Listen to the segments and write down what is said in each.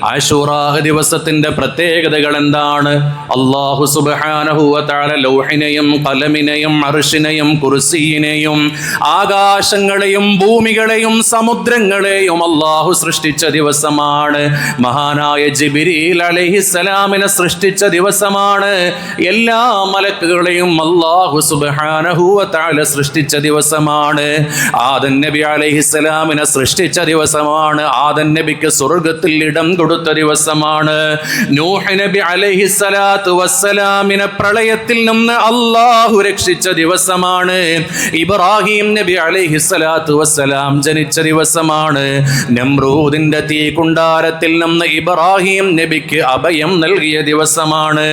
ആശൂറാ ദിവസത്തിന്റെ പ്രത്യേകതകൾ എന്താണ്? അല്ലാഹു സുബ്ഹാനഹു വ തആല ലൗഹിനെയും ഖലമിനെയും അർശിനെയും കുർസിയിനെയും ആകാശങ്ങളെയും ഭൂമികളെയും സമുദ്രങ്ങളെയും അല്ലാഹു സൃഷ്ടിച്ച ദിവസമാണ്. മഹാനായ ജിബ്രീൽ അലൈഹിസ്സലാമിനെ സൃഷ്ടിച്ച ദിവസമാണ്. എല്ലാ മലക്കുകളെയും അല്ലാഹു സുബ്ഹാനഹു വ തആല സൃഷ്ടിച്ച ദിവസമാണ്. ആദം നബി അലൈഹിസ്സലാമിനെ സൃഷ്ടിച്ച ദിവസമാണ്. ആദം നബിക്ക് സ്വർഗ്ഗത്തിൽ ഇടം കൊടുത്ത ദിവസമാണ്. നൂഹ് നബി അലൈഹിസ്സലാത്തു വസ്സലാമിനെ പ്രളയത്തിൽ നിന്ന് അല്ലാഹു രക്ഷിച്ച ദിവസമാണ്. ഇബ്രാഹിം നബി അലൈഹിസ്സലാത്തു വസ്സലാം ജനിച്ച ദിവസമാണ്. നമ്രൂദിന്റെ തീ കുണ്ടാരത്തിൽ നിന്ന് ഇബ്രാഹിം നബിക്ക് അഭയം നൽകിയ ദിവസമാണ്.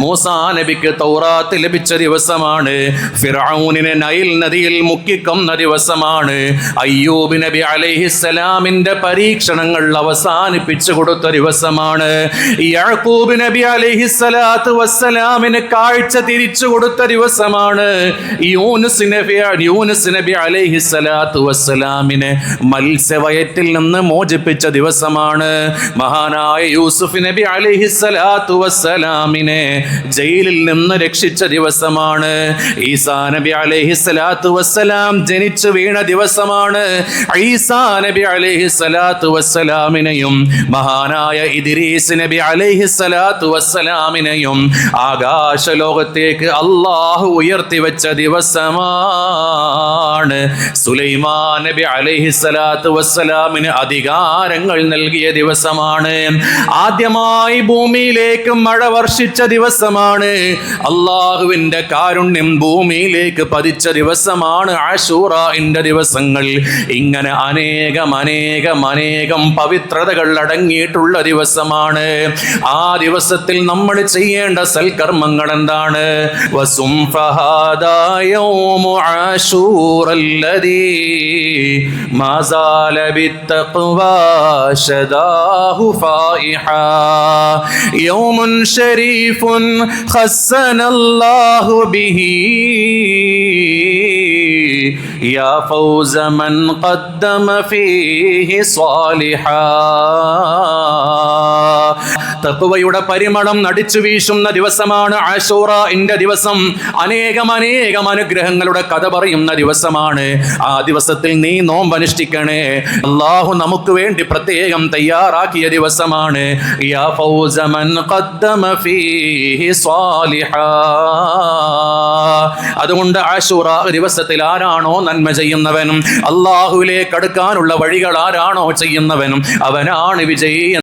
മൂസാ നബിക്ക് തൗറാത്ത് ലഭിച്ച ദിവസമാണ്. ഫിർഔനിനെ നൈൽ നദിയിൽ മുക്കിക്കൊന്ന ദിവസമാണ്. അയ്യൂബ് നബി അലൈഹിസ്സലാമിന്റെ പരീക്ഷണങ്ങൾ അവസാനിപ്പിച്ചു കൊടുത്ത ദിവസമാണ്. യാക്കൂബ് നബി അലൈഹിസ്സലാത്തു വസ്സലാമിന് കാഴ്ച തിരിച്ചു കൊടുത്ത ദിവസമാണ്. യൂനുസ് നബി അലൈഹിസ്സലാത്തു വസ്സലാമിനെ മത്സ്യവയറ്റിൽ നിന്ന് മോചിപ്പിച്ച ദിവസമാണ്. മഹാനായ യൂസുഫ് നബി അലൈഹിസ്സലാത്തു വസ്സലാമിനെ ജയിലിൽ നിന്ന് രക്ഷിച്ച ദിവസമാണ്. ഈസാ നബി അലൈഹിസ്സലാത്തു വസ്സലാം ജനിച്ചു വീണ ദിവസമാണ്. ഈസാ നബി അലൈഹിസ്സലാത്തു വസ്സലാമിനെയും മഹാനായ ഇദ്രീസ് നബി അലൈഹിസ്സലാത്തു വസ്സലാമിനെയും ആകാശ ലോകത്തേക്ക് അല്ലാഹു ഉയർത്തി വെച്ച ദിവസമാണ്. സുലൈമാൻ നബി അലൈഹിസ്സലാത്തു വസ്സലാമിന് അധികാരങ്ങൾ നൽകിയ ദിവസമാണ്. ആദ്യമായി ഭൂമിയിലേക്ക് മഴ വർഷിച്ച ദിവസമാണ്. അല്ലാഹുവിന്റെ കാരുണ്യം ഭൂമിയിലേക്ക് പതിച്ച ദിവസമാണ് ആശൂറാന്റെ ദിവസങ്ങൾ. ഇങ്ങനെ അനേകം പവിത്രതകൾ അടങ്ങിയിട്ടുള്ള ദിവസമാണ്. ആ ദിവസത്തിൽ നമ്മൾ ചെയ്യേണ്ട സൽക്കർമ്മങ്ങൾ എന്താണ്? വസും ഫഹാദാ യൗമു ആശൂറല്ലദീ മാസാല ബിത്തഖ്വാ ശദാഹു ഫായിഹാ യൗമുൻ ശരീഫുൻ ഖസ്സനല്ലാഹു ബിഹി യാ ഫൗസ മൻ ഖദ്ദമ ഫീഹി സ്വാലിഹാ. തഖ്വയുടെ പരിമളം നടിച്ചു വീശുന്ന ദിവസമാണ് ആശൂറാന്റെ ദിവസം. അനേകം അനുഗ്രഹങ്ങളുടെ കഥ പറയുന്ന ദിവസമാണ്. ആ ദിവസത്തിൽ നീ നോമ്പ് അനുഷ്ഠിക്കണേ. അല്ലാഹു നമുക്ക് വേണ്ടി പ്രത്യേകം തയ്യാറാക്കിയ ദിവസമാണ്. യാ ഫൗസ മൻ ഖദ്ദമ ഫീഹി സ്വാലിഹാ. അതുകൊണ്ട് ആശൂറാ ദിവസത്തിൽ ആരാണോ നന്മ ചെയ്യുന്നവനും അല്ലാഹുവിലേക്ക് അടുക്കാനുള്ള വഴികൾ ആരാണോ ചെയ്യുന്നവനും അവനാണ് വിജയി.